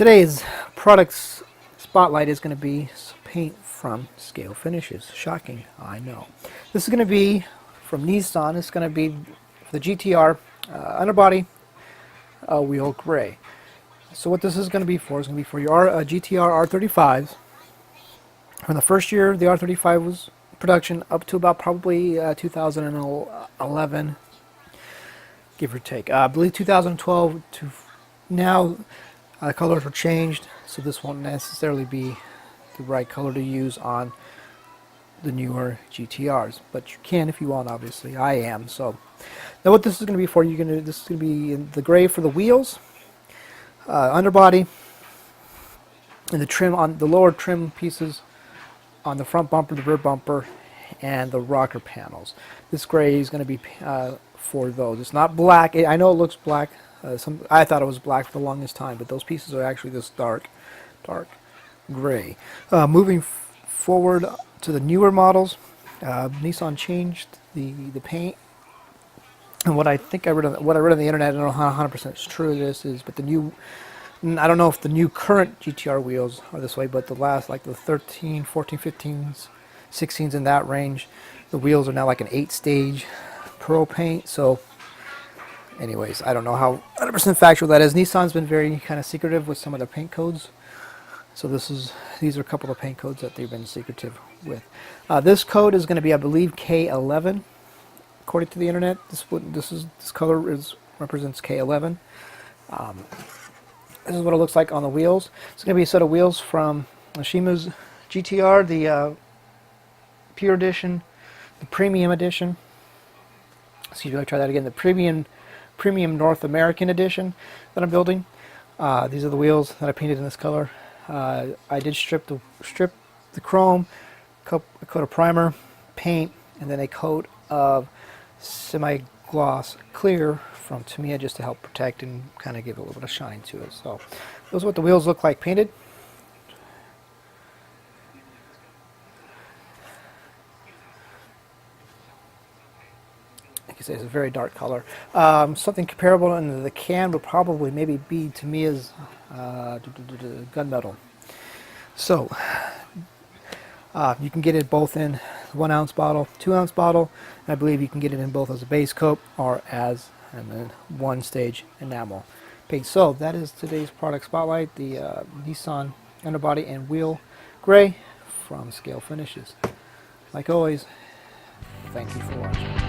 Today's products spotlight is going to be paint from Scalefinishes. Shocking, I know. This is going to be from Nissan. It's going to be the GTR underbody wheel gray. So what this is going to be for is going to be for your GTR R35s. From the first year the R35 was production up to about probably 2011, give or take. I believe 2012 to now. Colors were changed, so this won't necessarily be the right color to use on the newer GTRs, but you can if you want. Obviously, I am. So now, what this is going to be for? This is going to be in the gray for the wheels, underbody, and the trim on the lower trim pieces on the front bumper, the rear bumper, and the rocker panels. This gray is going to be for those. It's not black. I know it looks black. I thought it was black for the longest time, but those pieces are actually this dark gray. Moving forward to the newer models, Nissan changed the paint. And what I read on the internet, I don't know how 100% true this is, but I don't know if the new current GTR wheels are this way, but the last, like the 13, 14, 15s, 16s in that range, the wheels are now like an 8-stage pearl paint. So anyways, I don't know how 100% factual that is. Nissan's been very kind of secretive with some of their paint codes. So these are a couple of paint codes that they've been secretive with. This code is going to be, I believe, K11, according to the internet. This color represents K11. This is what it looks like on the wheels. It's going to be a set of wheels from Oshima's GTR, the Pure Edition, the Premium Edition. Excuse me, let me try that again. The Premium North American Edition that I'm building. These are the wheels that I painted in this color. I did strip the chrome, a coat of primer, paint, and then a coat of semi-gloss clear from Tamiya just to help protect and kind of give a little bit of shine to it. So those are what the wheels look like painted. Like I say, it's a very dark color. Something comparable in the can would probably maybe be Tamiya's gunmetal. So you can get it both in 1 ounce bottle, 2 ounce bottle, and I believe you can get it in both as a base coat or as a 1-stage enamel paint. So that is today's product spotlight, the Nissan underbody and wheel gray from Scalefinishes. Like always, thank you for watching.